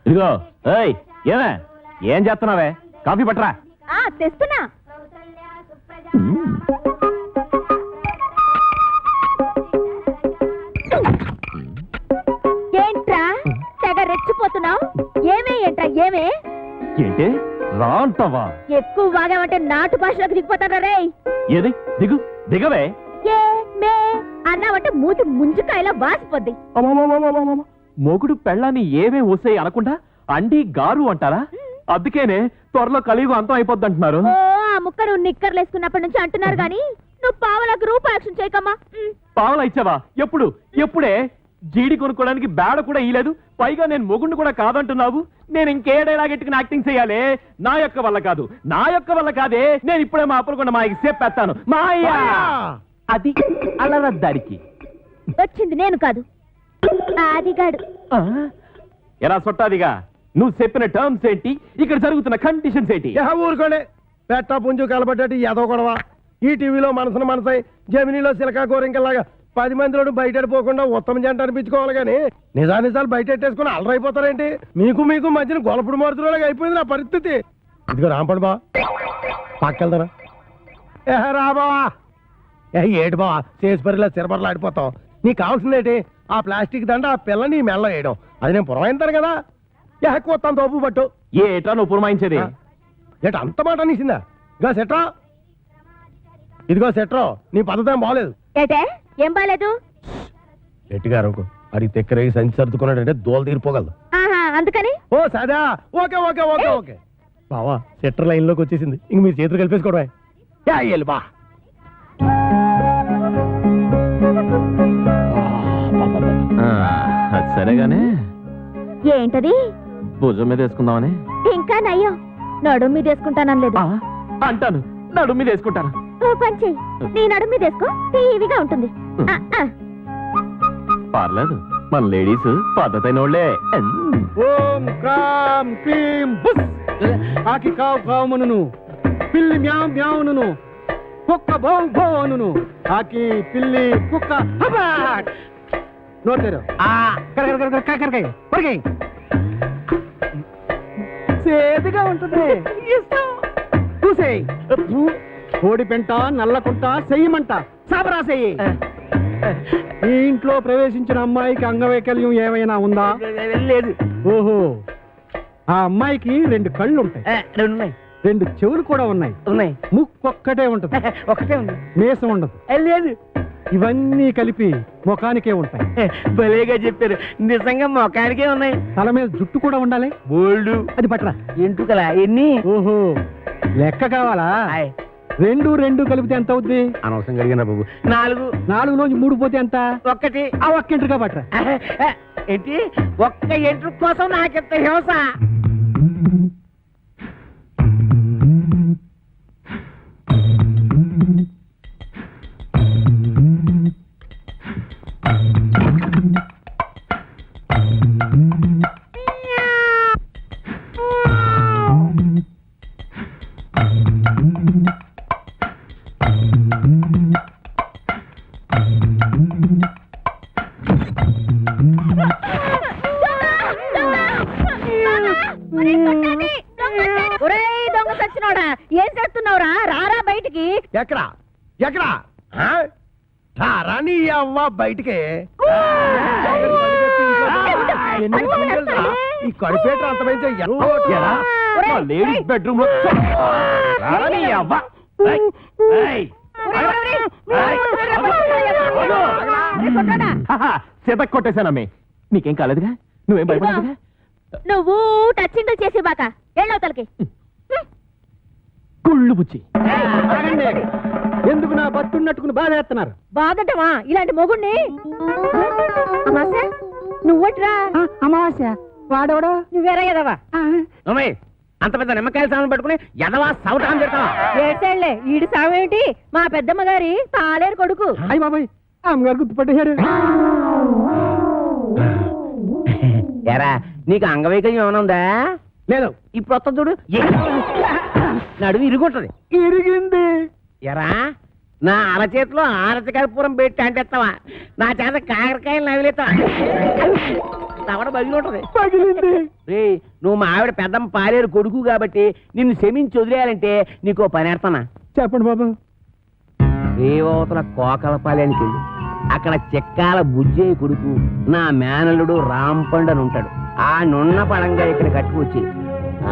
ఇదిగో ఏమే ఏం చేస్తున్నావే? కాఫీ పట్టరా. తెస్తున్నా. ఏంట్రా తెగ రెచ్చిపోతున్నావు? ఏమే ఏంట్రా ఏమే? ఏంటి రా అంటావా? ఎక్కువ వాగామంటే నాటు భాషలోకి దిగిపోతారా రే? ఏది దిగు దిగవే. ఏ మే అన్నావంటే మూతి ముంజుకాయలా వాసిపోద్ది. మొగుడు పెళ్ళాన్ని ఏమే ఊసే అనకుండా అండి గారు అంటారా? అందుకేనే త్వరలో కలియుగం అంతం అయిపోద్ది అంటున్నారు. ఓ ఆ ముక్క నువ్వు నిక్కర్లేసుకున్నప్పటి నుంచి అంటున్నారు గాని నువ్వు పావలకు రూపాయలు చేయకమ్మా. పావలా ఇచ్చావా? ఎప్పుడు? ఎప్పుడే? జీడి కొనుక్కోవడానికి బేడ కూడా ఇయ్యలేదు. పైగా నేను మొగుండు కూడా కాదంటున్నావు. నేను ఇంకేడేలాగెట్టుకుని యాక్టింగ్ చేయాలి? నా యొక్క వల్ల కాదు, నా యొక్క వల్ల కాదే. నేను ఇప్పుడే మా అప్పుడుకుండా మాయకి చెప్పేస్తాను. మాయా అది అలరద్దారికి వచ్చింది నేను కాదు, ఆదిగాడు. ఎలా సొట్టాదిగా? నువ్వు చెప్పిన టర్మ్స్ ఏంటి? ఇక్కడ జరుగుతున్న కండిషన్స్ ఏంటి? ఊరుకోండి. పెట్ట పుంజు కలబడ్డట్టు ఏదో గొడవ. ఈ టీవీలో మనసును మనసై, జమినీలో సిలకా గోరింకల్లాగా 10 మందిలోడు బయట పోకుండా ఉత్తమ జంట అనిపించుకోవాలి కానీ నిజాలు బయట పెట్టేసుకుని అలరైపోతారేంటి? మీకు మీకు మధ్యన గొలపుడు మారుతున్నలాగా అయిపోయింది నా పరిస్థితి. ఇదిగో రాంపడు బా, పక్కెళ్తారా? రా బావా. ఏటి బావా చేసి పరిలా సిరబర్లు ఆడిపోతావు. నీకు కావాల్సిందేంటి? ఆ ప్లాస్టిక్ దండ ఆ పిల్ల నీ మెల్ల వేయడం. అది నేను పురమాయింతాను కదా. కొత్త తోపు పట్టు. ఏటా నువ్వు పురమాయించేది? ఏట అంత మాట అనేసిందా? ఇదిగో సెట్రా, ఇదిగో సెట్రో, నీ పద్ధతి ఏం బాగలేదు. ఏటే ఏం బాలేదు? గట్టిగారు అడిగి తెక్కరై సంచి సర్దుకున్నాడంటే దోలు తీరిపోగలదు. అందుకని ఓ సదా. ఓకే ఓకే ఓకే ఓకే బావా, సెట్టర్ లైన్ లోకి వచ్చేసింది. ఇంక మీరు చేతులు కలిపేసుకోవడమే. బా సరేగానే. ఏంటది? భుజం మీద వేసుకుందామని. ఇంకా నయ్యం, నడుము మీద వేసుకుంటానని లేదు. అంటాను, నడుము మీద వేసుకుంటాను. ఓ పని చెయ్యి, నీ నడుము మీద వేసుకో, టీవీగా ఉంటుంది. పర్లేదు, మన లేడీస్ పద్ధతైన వాళ్ళే. ఓం క్రాం క్రీం బుస్. ఆకి కావు కావుమనును, పిల్లి మ్యావ్ మ్యావును, కుక్క భౌ భౌను, ఆకి పిల్లి కుక్క హబాట్. నోటేరు సేదుగా ఉంటుంది. చూసేయి. కోడి పెంట నల్లకుంట చెయ్యమంట సాబరా చెయ్యి. ఈ ఇంట్లో ప్రవేశించిన అమ్మాయికి అంగవైకల్యం ఏమైనా ఉందా? లేదు. ఓహో, ఆ అమ్మాయికి 2 కళ్ళు ఉంటాయి. 2 చెవులు కూడా ఉన్నాయి. ముక్కొక్కటే ఉంటది. ఒకటే ఉంది. మీసం ఉండదు. లేదు. ఇవన్నీ కలిపి ముఖానికే ఉంటాయి. భలేగా చెప్పారు. నిజంగా ముఖానికే ఉన్నాయి. తల మీద జుట్టు కూడా ఉండాలి. బోల్డు. అది పట్టరా. ఎంటుకలా ఎన్ని? ఓహో, లెక్క కావాలా? 2 కలిపితే ఎంత అవుద్ది? అనవసరం కలిగిన బాబు. 4 నుంచి 3 పోతే ఎంత? 1. ఆ ఒక్క ఎంట్రుగా పట్టరా. ఏంటి? ఒక్క ఎంట్రు కోసం నాకెంత హింస? దొంగ సచ్చినోడా, ఏం చేస్తున్నావురా? రారా బయటికి. ఎక్కడా ఎక్కడా రాని అవ్వ బయటికి. ఈ కడిపేట అంత లేడీస్ బెడ్రూమ్ లో చేత కొట్టేశానమ్మే. నీకేం కాలేదుగా? నువ్వేం భయపడదుగా? నువ్వు టచ్చింగ్ చేసి బాక ఎళ్ళవతలకి. కుళ్ళు బుచ్చి. ఎందుకు నా బతున్నట్టుకుని బాధ వేస్తున్నారు? బాధటమా? ఇలాంటి మొగుణ్ణి. అమావాస్య నువ్వట్రా? అమావాస్య వాడవడా? నువ్వేరా ఎదవా? అంత పెద్ద నిమ్మకాయల సామాన్ పట్టుకుని ఎదవా సవటం చేస్తావా? ఏడ్చాళ్లే, ఈడి సావేంటి? మా పెద్దమ్మ గారి తాలేరు కొడుకు. అయ్యి బాబాయ్, అమ్మగారు గుర్తుపట్టేశారు. ఎరా, నీకు అంగవైకల్యం ఏమైనా ఉందా? లేదు. ఇప్పుడు వస్తా చూడు, నడుము ఇరుగుంటది. ఇరిగింది. ఎరా, నా అరచేతిలో ఆరతి కర్పూరం పెట్టి అంటేస్తావా నా చేత కాకరకాయలు నవిలేస్తావా తవడ బగిలి ఉంటది పగిలింది. రేయ్, నువ్వు మా ఆవిడ పెద్దమ్మ పాలేరు కొడుకు కాబట్టి నిన్ను క్షమించి వదిలేయాలంటే నీకో పని ఏడతానా? చెప్పండి బాబు. రేవతల కోకలపాలెనికి వెళ్ళి అక్కడ చెక్కాల బుజ్జయ్య కొడుకు నా మేనల్లుడు రాంపండు అని ఉంటాడు. ఆ నున్న పడంగా ఇక్కడ కట్టుకొచ్చి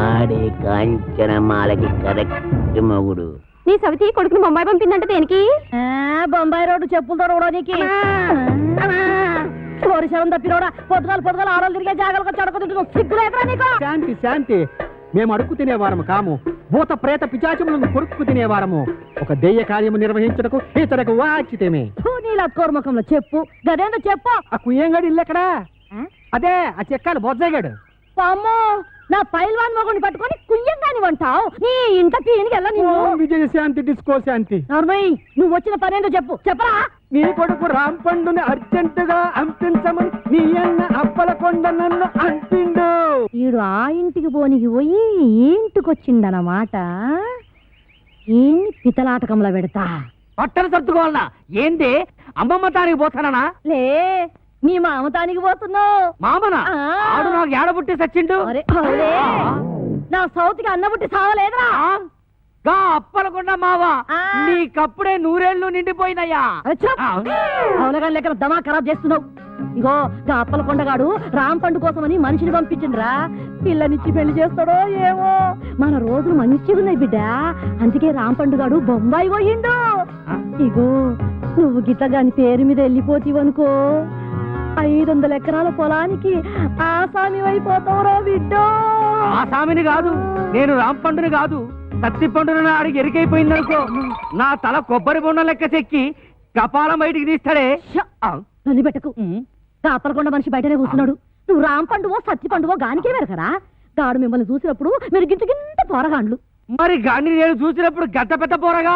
ఆడే కాంచనమాలకి కరెక్ట్ మగుడు. నీ సవితి కొడుకుని బొంబాయి పంపిందంటే దేనికి? బొంబాయి రోడ్డు చెప్పులతో రోడానికి. శవం తప్పినోడా పొద్దుగాలు ఆడలు తిరిగే జాగాలకు చడకతుంటు సిగ్గులేదురా నీకు? శాంతి శాంతి, మేము అడుక్కు తినేవారము కాము, భూత ప్రేత పిచాచములను కొరుక్కు తినేవారము. ఒక దెయ్య కార్యము నిర్వహించుటకు ఇతరకు వాచితేమే. నీళ్ళ కోర్మకంలో చెప్పు గదేందో చెప్పు. ఆ కుయ్యంగాడు ఇల్లు ఎక్కడా? అదే ఆ చెక్కాడు బొజ్జగాడు. అమ్మో, నా పైల్వాన్ మొగుడిని పట్టుకొని కుయ్యంగాని వంటావు. నీ ఇంట పీనికి వెళ్ళ నేను. విజయ శాంతి డిస్కో శాంతి. నర్మయ్, నువ్వు వచ్చిన పనేందో చెప్పు చెప్పరా. నీ కొడుకు రాంపండుని అర్జెంటుగా అంపించమని నీ అన్న అప్పలకొండ నన్ను అంపిండు. ఈడు ఆ ఇంటికి పోనికి పోయి ఈ ఇంటికొచ్చిందన్నమాట. ఏన్ని పితలాటకంలో పెడతా. పట్టణ సర్దుకోవాలనా? ఏంది అమ్మమ్మ తానికి పోతానా? లే, నీ మామతానికి పోతున్నావు. మామనా? ఆ. ఆడు నాకు ఏడబుట్టి సచ్చిండు. అరే, అవునే. నా సౌతికి అన్నబుట్టి సావలేదురా. గా అప్పలకుండా మావా, ఆ. నీకప్పుడే నూరేళ్లు నిండిపోయినయ్యా. అవునగా లెక్కన దమా ఖరాబ్ చేస్తున్నావు. ఇగో గా అప్పల కొండగాడు రాంపండు కోసమని మనిషిని పంపించిండ్రా. పిల్లనిచ్చి పెళ్లి చేస్తాడో ఏమో. మన రోజులు మంచిగున్నాయి బిడ్డ, అందుకే రాంపండుగాడు బొంబాయి పోయిండు. ఇగో నువ్వు గిట్టగాని పేరు మీద వెళ్ళిపోతీవనుకో 500 ఎకరాల పొలానికి ఆసామి అయిపోతావురా బిడ్డో. ఆ సామిని కాదు, నేను రాంపండుని కాదు, కత్తి పండుని ఆడికి ఎరికైపోయిందనుకో, నా తల కొబ్బరి బొండ లెక్క చెక్కి కపాలం బయటికి తీస్తాడే. నన్ను పెట్టకు. కాపలకొండ మనిషి బయటనే కూర్చున్నాడు. నువ్వు రాంపండువో సత్తి పండువో గానికే వెరకరా. గాడు మిమ్మల్ని చూసినప్పుడు మీరు గింత గింత పోరగాండ్లు. మరి గాని నేను చూసినప్పుడు గద్ద పెద్ద పోరగా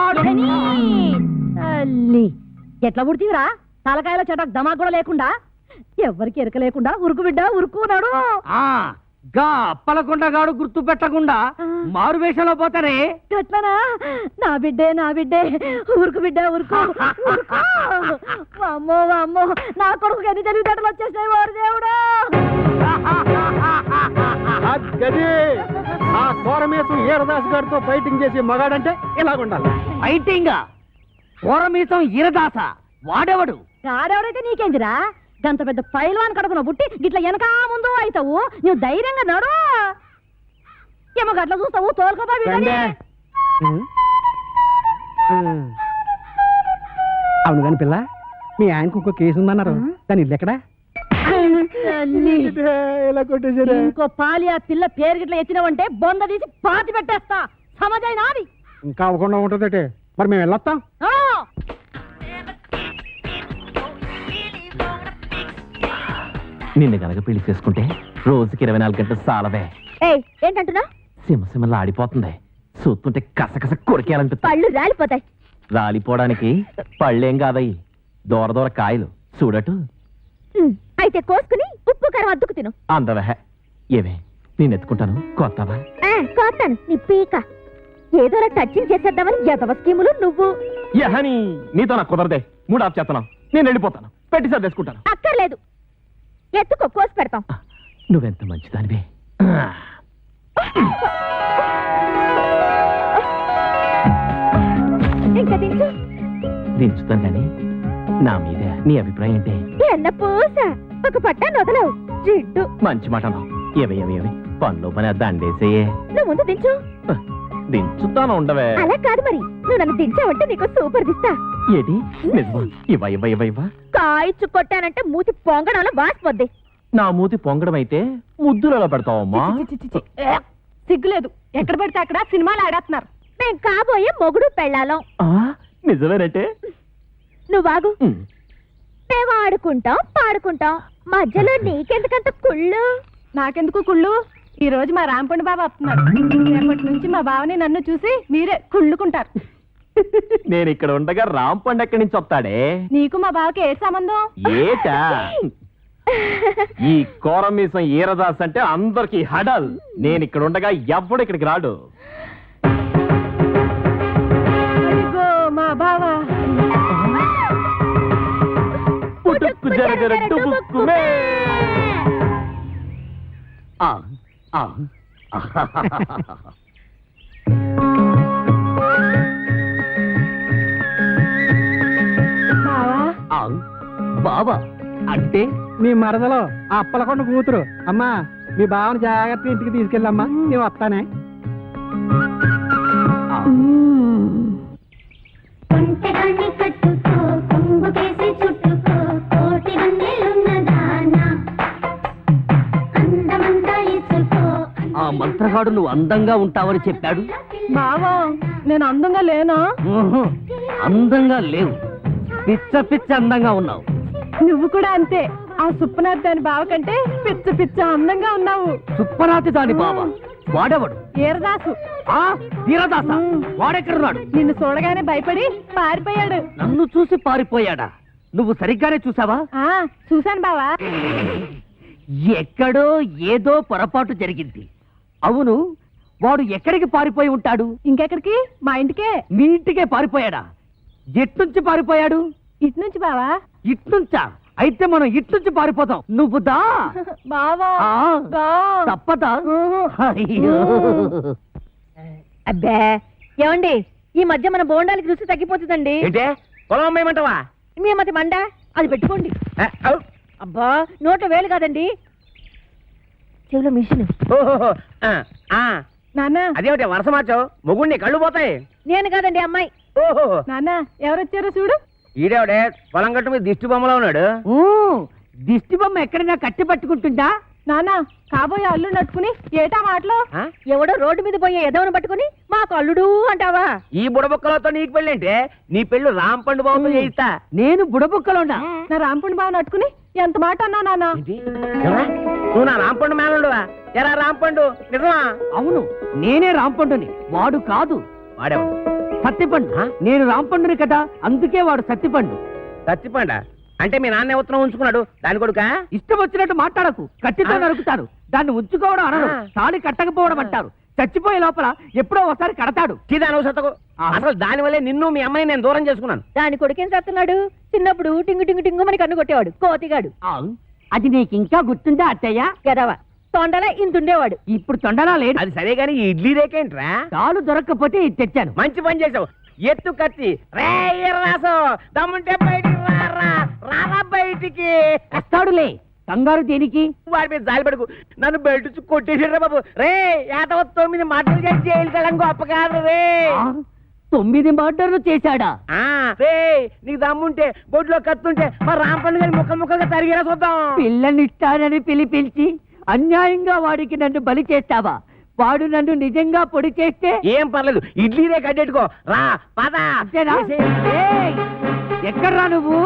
తల్లి, ఎట్లా పుడితీవిరా? తలకాయల చెటకు దమా కూడా లేకుండా, ఎవరికి ఎరక లేకుండా ఉరుకు బిడ్డ ఉరుకున్నాడు. గా అప్పలకొండగాడు గుర్తు పెట్టకుండా మారు వేషంలో పోతానే. ఎట్లనా? నా బిడ్డే ఉరుకు బిడ్డ ఉరుకు ఉరుకు. అమ్మో అమ్మో, నా కొడుకు ఎన్ని తెలివితేటలు వచ్చేసినాయి వారు దేవుడా. ఆ కోరమేసం ఈరదాస్ గారితో ఫైటింగ్ చేసి మగాడంటే ఇలాగుండాలి. ఫైటింగ్ కోరమీసం ఈరదాస వాడెవడు? ఆడెవడైతే నీకేందిరా? గంత పెద్ద పైల్వాన్ కడుపున పుట్టి గిట్ల వెనక ముందు అవుతావు. నువ్వు ధైర్యంగా నడు. ఏమో గట్ల చూస్తావు తోలుకోపా. అవును కాని పిల్ల, మీ ఆయనకు ఒక కేసు ఉందన్నారు, దాని ఇల్లు ఎక్కడా? ఇంకో పాలి ఆ పిల్ల పేరు గిట్ల ఎత్తినవంటే బొంద తీసి పాతి పెట్టేస్తా. సమజైన నాది. ఇంకా అవ్వకుండా ఉంటుందటే. మరి మేము వెళ్ళొస్తాం. నిన్ను గనక పెళ్లి చేసుకుంటే రోజుకి 24 గంటలు సాలవే. ఏంటంటున్నా? సింహసింహలా ఆడిపోతుంది. చూస్తుంటే కసకస కొరికేయాలనిపిస్తుంది. పళ్ళు రాలిపోతాయి. రాలిపోవడానికి పళ్ళేం కాదయ్యి, దూర దూర కాయలు చూడటు. అయితే కోసుకుని ఉప్పు కారం అద్దుకు తిను. అందవే ఏవే, నేను ఎత్తుకుంటాను. కొత్తవా? కోస్తాను నీ పీక. ఏదోలా టచింగ్ చేసేద్దామని ఎదవ స్కీములు నువ్వు. యహని నీతో నాకు కుదరదే. 3 ఆఫ్ చేస్తున్నావు. నేను వెళ్ళిపోతాను. పెట్టి సర్దేసుకుంటాను. అక్కర్లేదు, ఎత్తుకో కోసి పెడతాం. నువ్వెంత మంచిదానివే. ఇంకా దించు. దించుతాను కానీ నా మీద నీ అభిప్రాయం ఏంటే? ఎన్న పూస ఒక పట్టా నొదలవు జిడ్డు. మంచి మాట అన్నావు. ఏవే పనిలో పని దండేసేయే. నువ్వు ముందు దించు. దించుతాను ఉండవే. అలా కాదు మరి, నువ్వు నన్ను దించావంటే నీకు సూపర్ దిస్తా. ఏది నిజమా? ఇవ్వ కాయిచ్చు కొట్టానంటే మూతి పొంగడంలో వాసిపోద్ది. నా మూతి పొంగడం అయితే ముద్దులలో పెడతావమ్మా. సిగ్గులేదు. ఎక్కడ పడితే అక్కడ సినిమాలు ఆడేస్తున్నారు. మేం కాబోయే మొగుడు పెళ్ళాలం. నిజమేనంటే నువ్వు బాగు. మేము ఆడుకుంటాం పాడుకుంటాం, మధ్యలో నీకెందుకంత కుళ్ళు? నాకెందుకు కుళ్ళు? ఈ రోజు మా రాంపండు బాబా వస్తున్నారు. రేపటి నుంచి మా బావని నన్ను చూసి మీరే కుళ్ళుకుంటారు. నేను ఇక్కడ ఉండగా రాంపండు ఎక్కడి నుంచి వస్తాడే? నీకు మా బావకి ఏ సంబంధం? ఏటా ఈ కోరమీసం ఈరదాస్ అంటే అందరికి హడల్. నేను ఇక్కడ ఉండగా ఎవ్వడు ఇక్కడికి రాడు. మా బావ జర జర డుబుక్కుమే. బాబా అంటే మీ మరదలో ఆ అప్పలకొండ కూతురు. అమ్మా మీ బావని జాగ్రత్తగా ఇంటికి తీసుకెళ్ళమ్మా, నేను వస్తానే. ఒంటెగాన్ని కట్టుకో, కొంగుకేసి చుట్టుకో, కోటి వందెలున్నదానా, అందమంతా ఇచ్చుకో. ఆ మంత్రగాడు నువ్వు అందంగా ఉంటావని చెప్పాడు. బావా నేను అందంగా లేనా? ఊహు, అందంగా లేవు, పిచ్చ పిచ్చ అందంగా ఉన్నావు. నువ్వు కూడా అంతే. ఆ సుప్పనాథ్ దాని బావ కంటే పిచ్చ పిచ్చ అందంగా ఉన్నావు. సుప్పనాథి దాని బాబా వాడెవడు? ఈరదాసు. ఆ వీరదాస వాడెక్కడున్నాడు? నిన్ను చూడగానే భయపడి పారిపోయాడు. నన్ను చూసి పారిపోయాడా? నువ్వు సరిగ్గానే చూసావా? ఆ చూశాను బావా. ఎక్కడో ఏదో పొరపాటు జరిగింది. అవును, వాడు ఎక్కడికి పారిపోయి ఉంటాడు? ఇంకెక్కడికి? మా ఇంటికే. మీ ఇంటికే పారిపోయాడా? ఎట్నుంచి పారిపోయాడు? ఇటు నుంచి బావా. ఇట్నుంచా? అయితే మనం ఇట్నుంచి పారిపోతాం. నువ్వు దా. బావా ఆ, దా. తప్పదా? అయ్యో. అబ్బే ఏమండి, ఈ మధ్య మన బోండాలకి రుచి తగ్గిపోతుందండి. ఏంటే పొలం అమ్మేయమంటావా? మీ మధ్య మండ అది పెట్టుకోండి. అబ్బా నోట్లో వేలు కాదండి, చెవిలో మిషన్. నాన్న అదేమిటి వరస మార్చావు? మొగుడిని కళ్ళు పోతాయి. నేను కాదండి అమ్మాయి. ఓహో, నాన్న ఎవరొచ్చారో చూడు. ఈడేవిడే పొలం గట్టు మీద దిష్టి బొమ్మలో ఉన్నాడు. దిష్టి బొమ్మ ఎక్కడైనా కట్టి పట్టుకుంటుందా? నాన్న కాబోయే అల్లుడు నట్టుకుని ఏటా మాటలో ఆ? ఎవడో రోడ్డు మీద పోయే ఎదవను పట్టుకుని మాకు అల్లుడు అంటావా? ఈ బుడబుక్కలతో నీకు పెళ్ళంటే నీ పెళ్ళు రాంపండు బాబుతో చేయిస్తా. నేను బుడబుక్కలోనా? నా రాంపుణి బావ నట్టుకుని ఎంత మాట అన్నా నాన్న. నువ్వు నా రాంపండు మేనుడువా? ఎరా రాంపండు నిజమా? అవును, నేనే రాంపండుని, వాడు కాదు. వాడేవాడు సత్తిపండు. నేను రాంపండుని కదా, అందుకే వాడు సత్తిపండు. సత్తిపండ అంటే మీ నాన్న ఉత్తరం ఉంచుకున్నాడు దాని కొడుక? ఇష్టం వచ్చినట్టు మాట్లాడకు, కత్తితో నరుకుతారు. దాన్ని ఉంచుకోవడం అనరు, తాళి కట్టకపోవడం అంటారు. చచ్చిపోయే లోపల ఎప్పుడో ఒకసారి కడతాడు. అసలు దాని వల్లే నిన్ను మీ అమ్మాయి నేను దూరం చేసుకున్నాను. దాని కొడుకేం చేస్తున్నాడు? చిన్నప్పుడు టింగు టింగు టింగు మని కన్ను కొట్టేవాడు, కోతిగాడు. అది నీకు ఇంకా గుర్తుందా అత్తయ్య? గదవా తొండలా ఇంతుండేవాడు. ఇప్పుడు తొండలా లేడు. అది సరే గాని ఈ ఇడ్లీ రేకేంట్రా? తాలు దొరక్కపోతే ఇది తెచ్చాను. మంచి పని చేసావు. ఎత్తు కత్తి రే రాసు దమ్ముంటే బయటికి రారా బయటికి. వస్తాడులే, కంగారు దేనికి? వాడి మీద జాలి పడుకు, నన్ను బయట కొట్టేసాడు బాబు. రే 9 మర్డర్లు చేసి జైలు గొప్ప కాదు రే. 9 మర్డర్లు చేశాడా? రే నీకు దమ్ముంటే బొడ్లో కత్తుంటే మా రాంపండు గారి ముక్కలు ముక్కలుగా తరిగిరా చూద్దాం. పిల్లనిస్తానని పిలిచి అన్యాయంగా వాడికి నన్ను బలి చేస్తావా? వాడు నన్ను నిజంగా పొడి చేస్తే ఏం పర్లేదు, ఇడ్లీనే కట్టెట్టుకో. రా పద. ఎక్కడ్రా నువ్వు?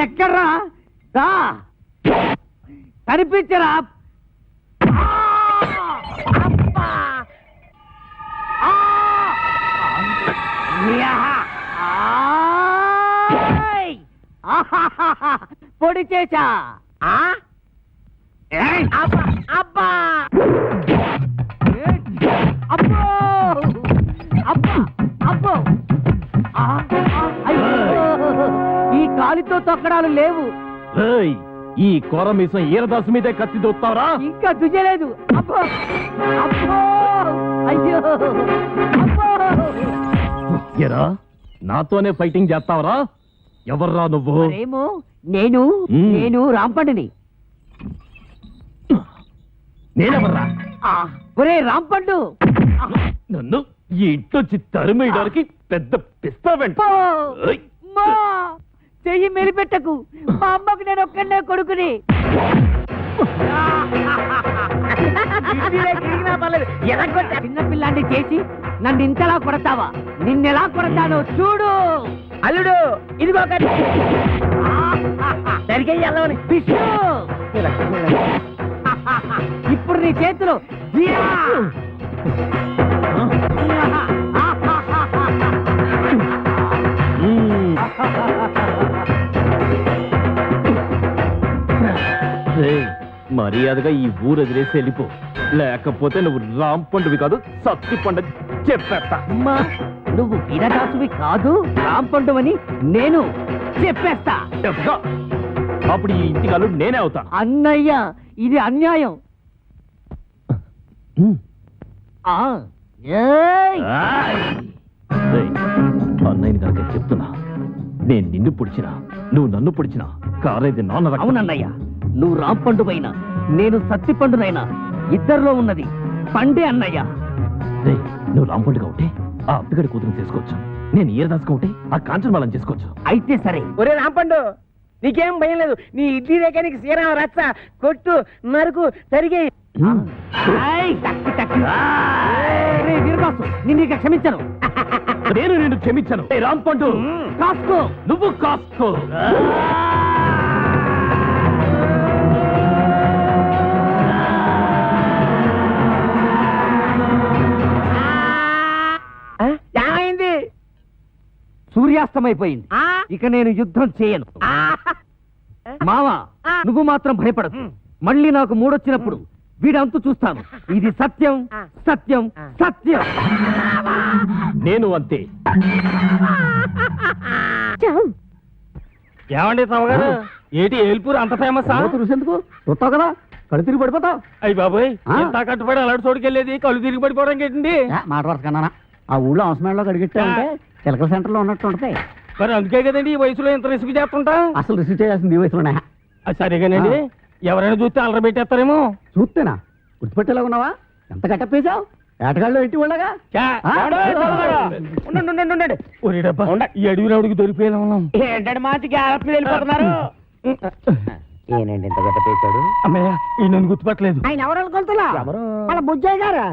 ఎక్కడ్రా? రా కనిపించరా? పొడి చేశా. అబ్బా అబ్బో అబ్బా అబ్బో. ఈ కాలితో తొక్కడాలు లేవు. ఏయ్, ఈ కోరమీసం ఈరదాసు మీదే కత్తి దొత్తావరా? ఇంకా దుజలేదు. అబ్బో అబ్బో అయ్యో అబ్బో. ఎరా నాతోనే ఫైటింగ్ చేస్తావరా? ఎవర్రా నువ్వు? ఏమో నేను నేను రాంపండుని. నేనెవర్రా? ఒరే రాంపండు, నన్ను ఈ ఇంటొచ్చి తరిమేయడానికి పెద్ద పిస్తా వెంట. చెయ్యి మెలిపెట్టకు, మా అమ్మకు నేను ఒక్కడే కొడుకుని. చిన్నపిల్లాన్ని చేసి నన్ను ఇంతలా కొడతావా? నిన్నెలా కొడతానో చూడు. అల్లుడు ఇదిగో సరిగ్గా ఇప్పుడు నీ చేతిలో మర్యాదగా ఈ ఊరు వదిలేసి వెళ్ళిపో, లేకపోతే నువ్వు రాంపండువి కాదు సత్తిపండు చెప్పేస్తా. అమ్మా, నువ్వు వీరదాసువి కాదు, రాంపండువని నేను చెప్పేస్తా. చెప్పుకో. అప్పుడు ఈ ఇంటికి అల్లుడు నేనే అవుతా. అన్నయ్య ఇది అన్యాయం. ఆ, ఏయ్! రేయ్, అన్నయ్యని కనుక చెప్తున్నా, నేను నిన్ను పొడిచినా నువ్వు నన్ను పొడిచినా కారేది నాన్న రక్తం. అవునన్నయ్య, నువ్వు రాంపండు పైన నేను సత్తిపండునైనా ఇద్దరిలో ఉన్నది పండే అన్నయ్య. రేయ్, నువ్వు రాంపండుగా ఉంటే ఆ అప్పిగడి కూతురు చేసుకోవచ్చు, నేను ఈరదాసుగా ఉంటే ఆ కాంచన వాళ్ళని చేసుకోవచ్చు. అయితే సరే. ఒరే రాంపండు, నీకేం భయం లేదు. నీ ఇడ్లీ రేఖ నీకు శ్రీరామ రచ్చ కొట్టు నరుకు తరిగే. ఏయ్, టక్కు టక్కు. రేయ్ వీరబాసు, నిన్ను ఇక క్షమించను. నేను నిన్ను క్షమించను. రేయ్ రాంపండు, కాసుకో. నువ్వు కాసుకో. ఏమైంది? సూర్యాస్తమైపోయింది. ఇక నేను యుద్ధం చేయను. మావా, నువ్వు మాత్రం భయపడదు. మళ్ళీ నాకు మూడొచ్చినప్పుడు వీడంతు చూస్తాను. ఇది సత్యం, సత్యం, సత్యం. నేను అంతే. ఏమండి తమగారు, ఏటి ఏల్పూర్ అంత ఫేమస్? ఎందుకు చూస్తావు కదా, కళ్ళు తిరిగి పడిపోతావు. అయ్యి బాబోయ్, ఎంత కట్టుబడి అలాంటి చోటుకెళ్ళేది కళ్ళు తిరిగి పడిపోవడం ఏంటండి? మాట వరుస కన్నా ఆ ఊళ్ళో అవసరంలో కడిగిట్టామంటే చిలకల సెంటర్ లో ఉన్నట్టు ఉంటాయి. మరి అందుకే కదండి ఈ వయసులో ఎంత రిస్క్ చేస్తుంటా. అసలు రిసీవ్ చేయాల్సింది ఈ వయసులోనే. సరేగానండి, ఎవరైనా చూస్తే అలర పెట్టేస్తారేమో. చూస్తేనా గుర్తుపెట్టేలా ఉన్నావా? ఎంత కట్టప్పేశావు ఏటగాళ్ళు ఇంటి వాళ్ళగా. ఈ అడవి రావుడికి దొరికిపోయినా ఉన్నాం. ఏంటంటే మాటికి ఆత్మ వెళ్ళిపోతున్నారు. ఏనండి ఇంత గట్ట పేశాడు? అమ్మయ్య, ఈ నన్ను గుర్తుపట్టలేదు. ఆయన ఎవరు కొలుతులా? వాళ్ళ బుజ్జయ్య గారు.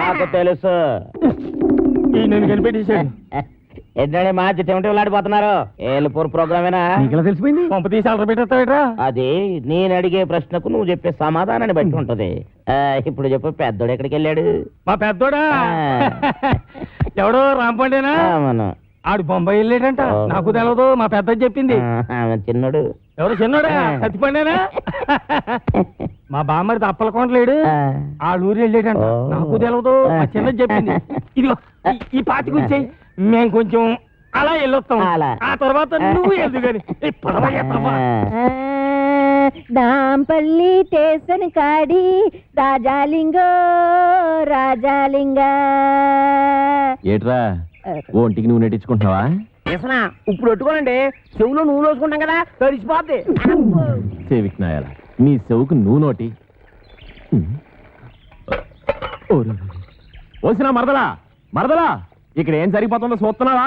నాకు తెలుసు. ఈ నన్ను కనిపెట్టేశాడు. ఏంటంటే మా చిట్టమిటిలాడిపోతున్నారు. ఏలుపూర్ ప్రోగ్రామేనా? నీకెలా తెలిసిపోయింది? పంప తీసి అలర పెట్టేస్తావేట్రా? అది నేను అడిగే ప్రశ్నకు నువ్వు చెప్పే సమాధానాన్ని బట్టి ఉంటది. ఇప్పుడు చెప్పు, పెద్దోడు ఎక్కడికి వెళ్ళాడు? మా పెద్దోడా? ఎవడో రాంపండేనా? అవును. ఆడు బొంబాయి వెళ్ళాడంట. నాకు తెలవదు, మా పెద్ద చెప్పింది. చిన్నోడు ఎవరు? చిన్నోడా? సత్తిపండేనా? మా బామ్మరిది అప్పలకొండ లేడు, ఆ ఊరు వెళ్ళాడంట. నాకు తెలవదు, మా చిన్నది చెప్పింది. ఇదిగో ఈ పాతి గురించి మేము కొంచెం అలా వెళ్ళొస్తాం. ఆ తర్వాత నువ్వు వెళ్దు గాని. నాంపల్లి స్టేషన్ కాడి రాజాలింగో రాజాలింగ. ఏట్రా ఒంటికి నువ్వు నెట్టించుకుంటున్నావా? ఇప్పుడు పెట్టుకోనండి, చెవులో నువ్వు లోసుకుంటాం కదా, తడిసిపోద్ది. సేవిక్నాయాల నీ చెవుకు నువ్వు నోటి. ఓసినా మరదలా, మరదలా, ఇక్కడ ఏం జరిగిపోతుందో చూస్తున్నావా?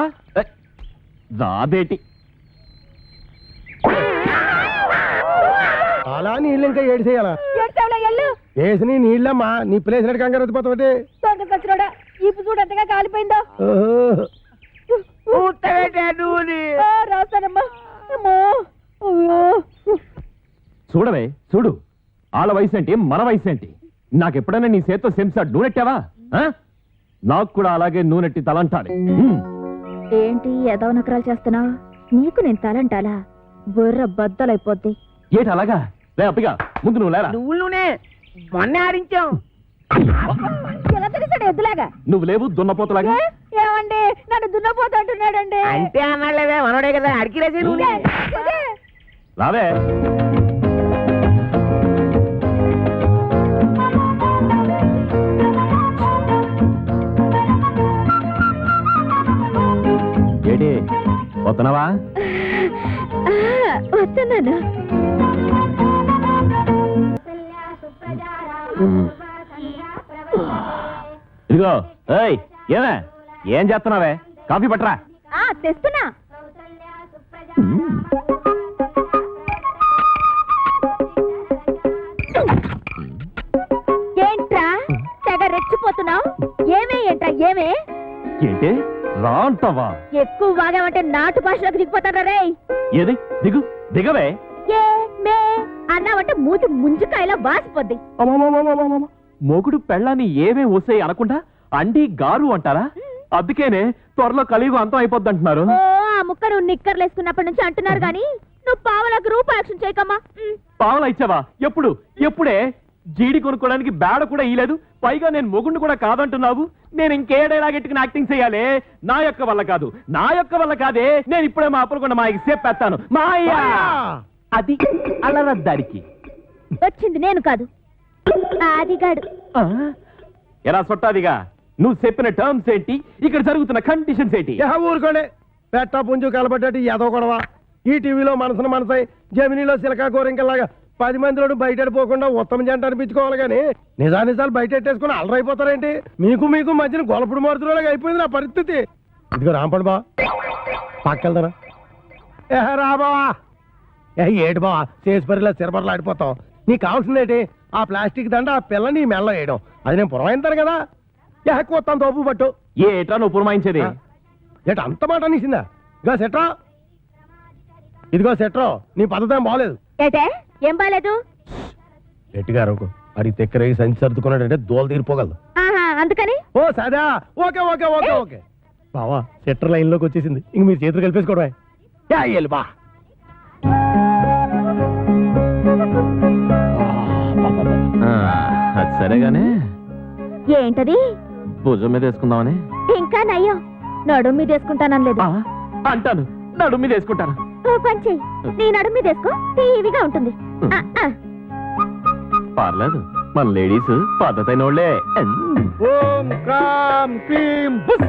రాదేటి. అలా నీళ్ళు ఇంకా ఏడు చేయాలా? వేసి నీళ్ళమ్మా, నీ ప్లేస్ కంగారు వచ్చిపోతావు. ఇప్పుడు చూడు ఎంతగా కాలిపోయిందో. రాస్తానమ్మా. చూడవే చూడు, వాళ్ళ వయసు ఏంటి మన వయసు ఏంటి? నాకెప్పుడైనా నీ చేత్తో సెంసా నూనెట్టావా? నాకు కూడా అలాగే నూనెట్టి తలంటాలి. ఏంటి ఏదో నకరాలు చేస్తున్నావు? నీకు నేను తలంటాలా? బుర్ర బద్దలైపోద్ది. ఏటి అలాగా? లే అప్పిగా, ముందు నువ్వు లేరా. నువ్వులోనే మొన్న ఆడించాం. ఎలా తెలిసాడు ఎద్దులాగా? నువ్వు లేవు దున్నపోతులాగా. ఏమండి, నన్ను దున్నపోతు అంటున్నాడండి. అంటే అన్నాడులేవే, మనోడే కదా అడిగి రేసి నువ్వు. రావే. ఏటి వస్తున్నావా? వస్తున్నాను. ఇదిగో ఏయ్, ఏమే ఏం చేస్తున్నావే? కాఫీ పట్టరా. తెస్తున్నా. ఏంట్రా తెగ రెచ్చిపోతున్నావు? ఏమే ఏంట్రా ఏమే? ఏంటి రా అంటావా? ఎక్కువ వాగామంటే నాటు భాషలోకి దిగిపోతాడా రే? ఏది దిగు, దిగవే. ఏ మే అన్నావంటే మూతి ముంచుకాయలా వాసిపోద్ది. మొగుడు పెళ్ళాన్ని ఏమే ఓసే అనకుండా అండి గారు అంటారా? అందుకేనే త్వరలో కలియుగం అంతం అయిపోద్ది అంటున్నారు. ఓ ఆ ముక్క నువ్వు నిక్కర్లేసుకున్నప్పటి నుంచి అంటున్నారు గాని నువ్వు పావలకు రూపాయక్షం చేయకమ్మా. పావలా ఇచ్చావా? ఎప్పుడు? ఎప్పుడే? జీడి కొనుక్కోవడానికి బేడ కూడా ఇయ్యలేదు, పైగా నేను మొగుండు కూడా కాదంటున్నావు. నేను ఇంకే డైలాగ్ ఎట్టుకుని యాక్టింగ్ చేయాలి? నా యొక్క వల్ల కాదు, నా యొక్క వల్ల కాదే. నేను ఇప్పుడే మా అప్పలకొండ మాయకి చెప్పేస్తాను. మాయా అది అలరద్దారికి వచ్చింది నేను కాదు, ఆదిగాడు. ఎలా సొట్టాదిగా? నువ్వు చెప్పిన టర్మ్స్ ఏంటి, ఇక్కడ జరుగుతున్న కండిషన్స్ ఏంటి? ఊరుకోండి. పెట్ట పుంజు కలబడ్డట్టు ఏదో గొడవ. ఈ టీవీలో మనసును మనసై, జమినీలో సిలకా గోరింకల్లాగా 10 మందిలో బయటపోకుండా ఉత్తమ జంట అనిపించుకోవాలి కానీ నిజానిజాలు బయటెట్టేసుకుని అలరైపోతారేంటి? మీకు మధ్యన గొలపుడు మారుతులాగా అయిపోయింది నా పరిస్థితి. ఇదిగో రాంపండు బా, పక్కెళ్తారా? రా బావా. ఏడు బావా, చేసిపరిలా చిరపరలు ఆడిపోతావు. నీకు కావాల్సిందేంటి? ఆ ప్లాస్టిక్ దండ ఆ పిల్ల నీ మెల్ల వేయడం. అది నేను పురమాయింతాను కదా. కొత్త తోపు పట్టు. ఏట్రా నువ్వు పురమాయించేది? ఏట అంత మాట అనేసిందా? ఇదిగో సెట్రా, ఇదిగో సెట్రో, నీ పద్ధతి ఏం బాగలేదు. ఏటే ఏం బాలేదు? గట్టిగా అరవకు. అడిగి తెక్కరేగి సంచి సర్దుకున్నాడంటే దోలు తీరిపోగలదు. అందుకని ఓ సదా, ఓకే ఓకే ఓకే ఓకే బావా. సెట్టర్ లైన్ లోకి వచ్చేసింది. ఇంక మీరు చేతులు కలిపేసుకోవడమే. బా అది సరేగానే, ఏంటది? భుజం మీద వేసుకుందామని. ఇంకా నయ్యం, నడుం మీద వేసుకుంటానలేదు. అంటాను, నడుము మీద వేసుకుంటాను. పని చెయ్యి, నీ నడుం మీద వేసుకో, టీవీగా ఉంటుంది. పర్లేదు, మన లేడీస్ పద్ధతైన వాళ్ళే. ఓం క్రాం క్లీం బుస్.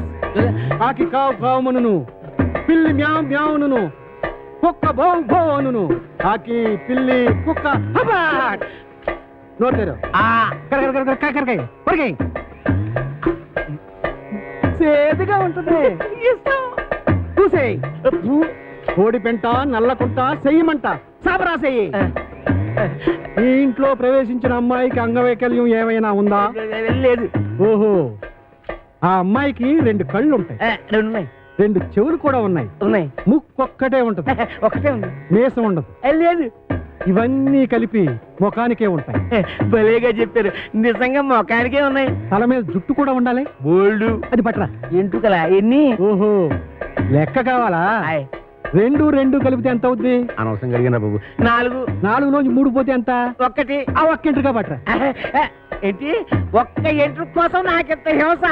ఆకి కావు కావుమనును, పిల్లి మ్యావ్ మ్యావును, కుక్క భౌ భౌనును, ఆకి పిల్లి కుక్క హబాట్. నోటేరు కరకరకాయ సేదుగా ఉంటుంది. చూసేయి. కోడి పెంట, నల్లకుంట, చెయ్యమంట, సాబరా చెయ్యి. ఈ ఇంట్లో ప్రవేశించిన అమ్మాయికి అంగవైకల్యం ఏమైనా ఉందా? లేదు. ఓహో, ఆ అమ్మాయికి 2 కళ్ళు ఉంటాయి, 2 చెవులు కూడా ఉన్నాయి, ముక్కు ఒక్కటే ఉంటది, ఒకటే ఉంది, మీసం ఉండదు. లేదు. ఇవన్నీ కలిపి ముఖానికే ఉంటాయి. భలేగా చెప్పారు. నిజంగా ముఖానికే ఉన్నాయి. తల మీద జుట్టు కూడా ఉండాలి. బోల్డు. అది పట్టరా. ఎంటుకలా ఎన్ని? ఓహో, లెక్క కావాలా? 2 కలిపితే ఎంత అవుద్ది? అనవసరం కలిగిన బాబు. 4. 4లోంచి 3 పోతే ఎంత? 1. ఆ ఒక్క ఎంట్రుగా పట్టరా. ఏంటి? ఒక్క ఎంట్రు కోసం నాకెంత హింస?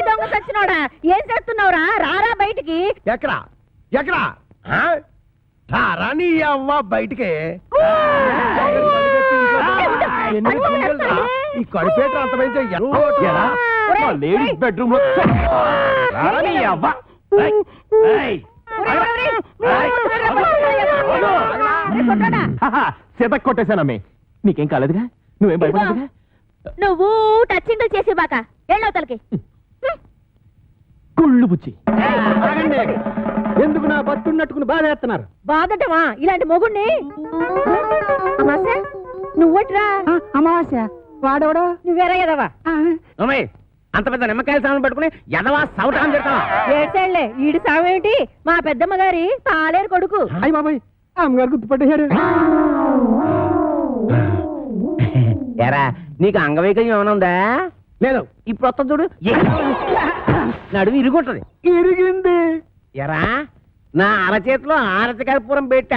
దొంగ సచ్చినోడా, ఏం చేస్తున్నావురా? రారా బయటికి. ఎక్కడా ఎక్కడా? రాని అవ్వ బయటికి. ఈ కడుపేట అంతమైంది. లేడీస్ బెడ్రూమ్ లో చేత కొట్టేశానమ్మే. నీకేం కాలేదుగా? నువ్వేం భయపడలేదుగా? నువ్వు టచింగ్ చేసే బాక ఎళ్ళవతలకి. కుళ్ళు బుచ్చి. ఎందుకు నా బతున్నట్టుకుని బాధ వేస్తున్నారు? బాధటమా ఇలాంటి మొగుణ్ణి? అమాస నువ్వట్రా? అమావాస్య వాడవడా? నువ్వేరా ఎదవా? అంత పెద్ద నిమ్మకాయల సామాన్ పట్టుకుని ఎదవా సౌటాన్ని చెప్తాను. ఏడ్చేళ్లే, ఈడి సావేమిటి? మా పెద్దమ్మ గారి పాలేరు కొడుకు. అయ్య బాబాయ్, అమ్మగారు గుర్తుపట్టేశారు. ఎరా, నీకు అంగవైకల్యం ఏమైనా ఉందా? లేదు. ఇప్పుడు వస్తా చూడు, నడుము ఇరుగుంటది. ఇరిగింది. ఎరా, నా అరచేతిలో ఆరతి కర్పూరం పెట్టి